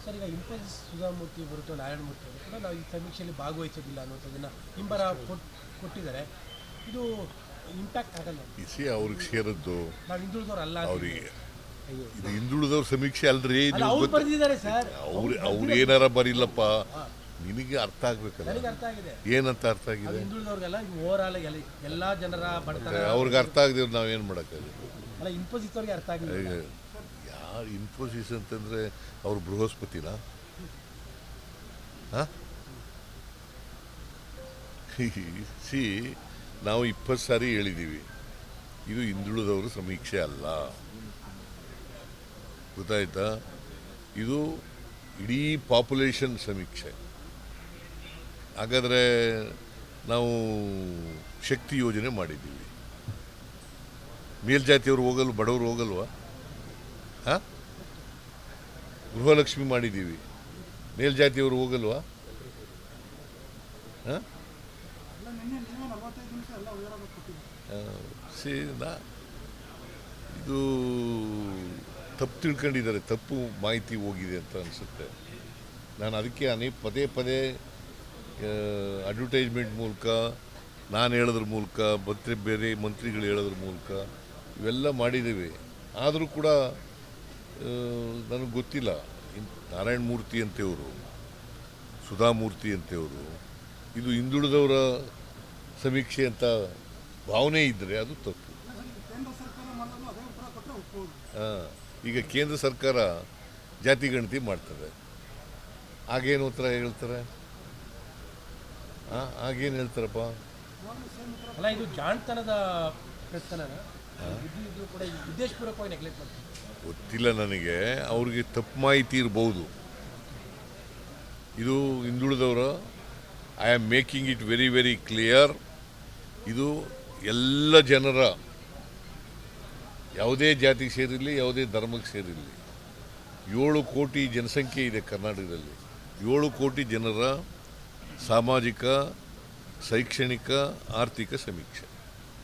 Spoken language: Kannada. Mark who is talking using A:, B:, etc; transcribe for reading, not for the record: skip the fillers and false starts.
A: ಸರ್, ಈಗ ಇನ್ಫೋಸಿಸ್ ಸುಧಾಮೂರ್ತಿ ಬರುತ್ತೋ ನಾರಾಯಣಮೂರ್ತಿ ಅವರು ಕೂಡ ನಾವು ಈ ಸಮೀಕ್ಷೆಯಲ್ಲಿ ಭಾಗವಹಿಸೋದಿಲ್ಲ ಅನ್ನೋದನ್ನು ಹಿಂಬರ ಕೊಟ್ಟಿದ್ದಾರೆ. ಇದು ಇಂಪ್ಯಾಕ್ಟ್ ಆಗಲ್ಲ.
B: ಇಸಿ ಅವ್ರಿಗೆ ಸೇರದ್ದು
A: ನಾವು ಹಿಂದುಳಿದವ್ರು ಅಲ್ಲ
B: ಅವರಿಗೆ. ಇದು ಹಿಂದುಳಿದವ್ರ ಸಮೀಕ್ಷೆ ಅಲ್ರಿ.
A: ಅವ್ರು ಬರೆದಿದ್ದಾರೆ ಸರ್.
B: ಅವ್ರು ಏನಾರ ಬರಿಲ್ಲಪ್ಪ, ನಿನಗೆ ಅರ್ಥ ಆಗ್ಬೇಕಲ್ಲ.
A: ನನಗೆ ಅರ್ಥ ಆಗಿದೆ.
B: ಏನಂತ ಅರ್ಥ ಆಗಿದೆ?
A: ಹಿಂದುಳಿದವ್ರಿಗೆಲ್ಲ ಓವರ್ ಆಲ್ ಎಲ್ಲ ಜನರ ಬಡತನ
B: ಅವ್ರಿಗೆ ಅರ್ಥ ಆಗದಿವ್ರು ನಾವೇನು ಮಾಡೋಕ್ಕಾಗುತ್ತೆ?
A: ಅಲ್ಲ, ಇನ್ಫೋಸಿಸ್ ಅವ್ರಿಗೆ ಅರ್ಥ ಆಗಿದೆ.
B: ಯಾರು ಇನ್ಫೋಸಿಸ್ ಅಂತಂದರೆ ಅವ್ರು ಬೃಹಸ್ಪತಿನ? ಹಾಂ, ಸಿ, ನಾವು 20 ಸಾರಿ ಹೇಳಿದ್ದೀವಿ, ಇದು ಹಿಂದುಳಿದವರು ಸಮೀಕ್ಷೆ ಅಲ್ಲ, ಗೊತ್ತಾಯ್ತಾ? ಇದು ಇಡೀ ಪಾಪ್ಯುಲೇಷನ್ ಸಮೀಕ್ಷೆ. ಹಾಗಾದರೆ ನಾವು ಶಕ್ತಿ ಯೋಜನೆ ಮಾಡಿದ್ದೀವಿ, ಮೇಲ್ಜಾತಿಯವರು ಹೋಗಲು ಬಡವರು ಹೋಗಲ್ವಾ? ಹಾಂ, ಗೃಹಲಕ್ಷ್ಮಿ ಮಾಡಿದ್ದೀವಿ, ಮೇಲ್ಜಾತಿಯವರು ಹೋಗಲ್ವಾ? ಹಾಂ, ಇದು ತಪ್ಪು ತಿಳ್ಕೊಂಡಿದ್ದಾರೆ, ತಪ್ಪು ಮಾಹಿತಿ ಹೋಗಿದೆ ಅಂತ ಅನಿಸುತ್ತೆ. ನಾನು ಅದಕ್ಕೆ ಪದೇ ಪದೇ ಅಡ್ವರ್ಟೈಸ್ಮೆಂಟ್ ಮೂಲಕ, ನಾನು ಹೇಳೋದ್ರ ಮೂಲಕ, ಮತ್ತೆ ಬೇರೆ ಮಂತ್ರಿಗಳು ಹೇಳೋದ್ರ ಮೂಲಕ ಇವೆಲ್ಲ ಮಾಡಿದ್ದೀವಿ. ಆದರೂ ಕೂಡ ನನಗೆ ಗೊತ್ತಿಲ್ಲ, ನಾರಾಯಣಮೂರ್ತಿ ಅಂತೆಯವರು, ಸುಧಾಮೂರ್ತಿ ಅಂತೆಯವರು ಇದು ಹಿಂದುಳಿದವರ ಸಮೀಕ್ಷೆ ಅಂತ ಭಾವನೆ ಇದ್ದರೆ ಅದು ತಪ್ಪು. ಈಗ ಕೇಂದ್ರ ಸರ್ಕಾರ ಜಾತಿ ಗಣತಿ ಮಾಡ್ತದೆ, ಆಗೇನು ಉತ್ತರ ಹೇಳ್ತಾರೆ? ಆಗೇನು ಹೇಳ್ತಾರಪ್ಪ?
A: ಅಲ್ಲ, ಇದು ಜಾಣತನದ ಪ್ರಶ್ನೆ ಕೂಡ ಉದ್ದೇಶಪೂರ್ವಕವಾಗಿ ನೆಗ್ಲೆಕ್ಟ್ ಮಾಡ್ತಾರೆ.
B: ಗೊತ್ತಿಲ್ಲ ನನಗೆ, ಅವ್ರಿಗೆ ತಪ್ಪು ಮಾಹಿತಿ ಇರ್ಬೋದು. ಇದು ಹಿಂದುಳಿದವರ, I am making it very very clear, ಇದು ಎಲ್ಲ ಜನರ, ಯಾವುದೇ ಜಾತಿಗೆ ಸೇರಿರಲಿ, ಯಾವುದೇ ಧರ್ಮಕ್ಕೆ ಸೇರಿರಲಿ, 7 ಕೋಟಿ ಜನಸಂಖ್ಯೆ ಇದೆ ಕರ್ನಾಟಕದಲ್ಲಿ. 7 ಕೋಟಿ ಜನರ ಸಾಮಾಜಿಕ, ಶೈಕ್ಷಣಿಕ, ಆರ್ಥಿಕ ಸಮೀಕ್ಷೆ.